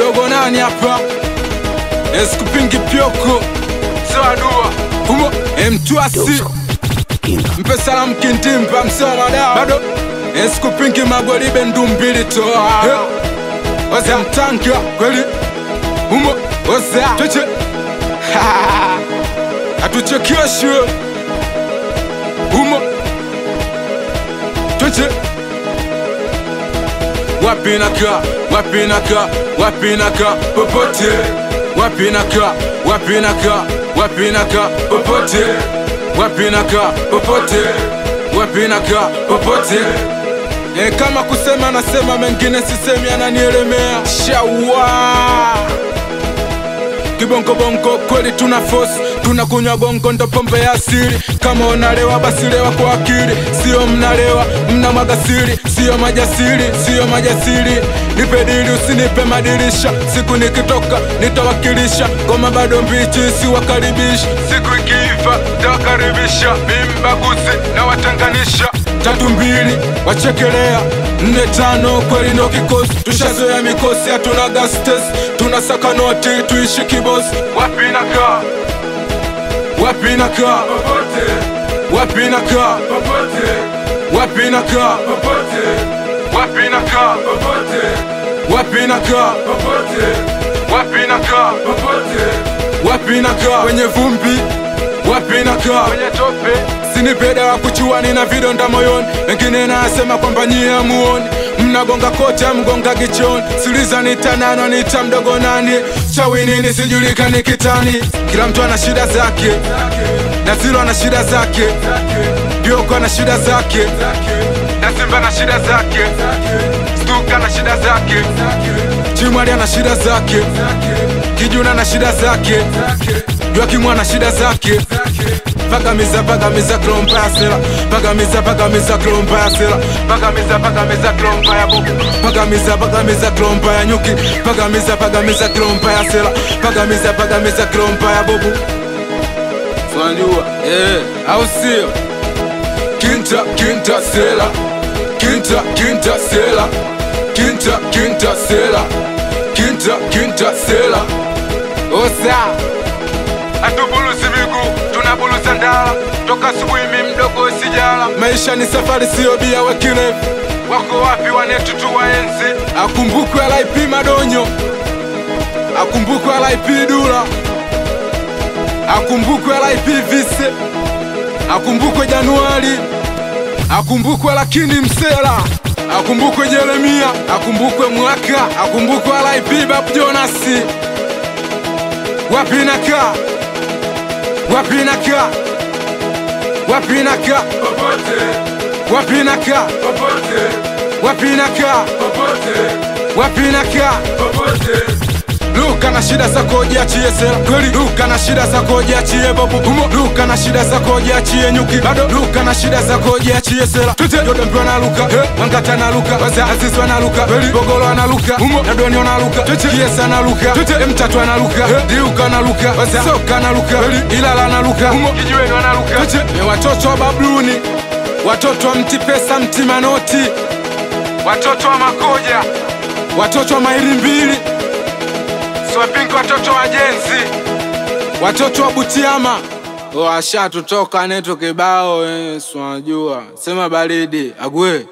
mdogo nani hapa? Eskupingi Pyoko Sawadua Humo M2AC Mpe salamu Kintimpa msewa madawa bado Eskupingi Magwalibe ndumbili toa Oza mtanka kweli Humo Oza Tuche Atuchekeshwe Humo Tuche Wapinaka, wapinaka, wapinaka, popote. Wapinaka, wapinaka, wapinaka, popote. Wapinaka, popote. Wapinaka, popote. Kama kusema nasema mengine sisemi ananielemea. Shawa Kibonko bonko kweli tuna force. Tunakunywa bongo ndo pombe ya asili. Kama unalewa basi lewa kwa akili. Sio mnalewa, mna magasiri. Sio majasiri, sio majasiri. Nipe dili usinipe madirisha. Siku nikitoka nitawakilisha. Ngoma bado mbichi siwakaribishi. Siku ikiiva tawakaribisha. Mimbaguzi na watanganisha. 3-2 wachekelea 4-5 kweli no kikosi. Tushazoea mikosi hatuna gastes. Tunasaka noti tuishi kibosi. Wapinaka, wapinaka, popote. Wapinaka, popote. Wapinaka, popote. Wapinaka, popote. Wapinaka, popote. Wapinaka, popote. Wapinaka wenye vumbi. Wapinaka wenye tope. Sinipeda wa kuchuani na vidonda moyoni. Wengine nasema kwamba nyie hamuoni. Mnagonga kote mgonga kichoni. Siliza nitanano nita mdogo nani. Chawi nini sijulikani kitani. Kila mtu ana shida zake. Nazilo ana shida zake. Pyoko ana shida zake. Na Simba ana shida zake. Stuka ana shida zake. Chimwali ana shida zake. Kijuna ana shida zake. Joakimu ana shida zake. Pagamiza klompa ya sela. Pagamiza klompa ya sela. Pagamiza klompa ya buku. Pagamiza klompa ya nyuki. Pagamiza klompa ya sela. Pagamiza klompa ya bubu. Swanjua, au sio? Kinta sela. Kinta sela. Kinta sela. Kinta sela. Osa Atubulusi migu, tunabulusa ndala. Toka asubuhi mimi mdogo sijala. Maisha ni safari sio bia wakile. Wako wapi wanetu tuwaenzi. Akumbukwe LIP Madonyo. Akumbukwe LIP Dula. Akumbukwe LIP Vise. Akumbukwe Januari. Akumbukwe lakini Msela. Akumbukwe Jeremia. Akumbukwe Mwaka. Akumbukwe LIP Bab Jonasi. Wapinaka, wapinaka, wapinaka, popote. Wapinaka, popote. Wapinaka, popote. Wapinaka, popote. Luka na shida zako jiachie sela. Kweli Luka na shida zako jiachie bobu. Humo Luka na shida zako jiachie nyuki. Bado Luka na shida zako jiachie sela. Tute Yoda mpyo na Luka. Wangata na Luka. Waza Aziz na Luka. Kweli Bogolo na Luka. Humo Nadoni na Luka. Tute Kiesa na Luka. Tute M3 na Luka. Diuka na Luka. Waza Soka na Luka. Kweli Ilala na Luka. Humo Kijiweni na Luka. Tute watoto wa Babluni. Watoto wa Mtipesa Mtimanoti. Watoto wa Makoja. Watoto wa Mairi Mbili. Swapingi watoto wa Jenzi. Watoto wa Butiama. Washa tutoka neto kibao. Swajua. Sema baridi. Agwe.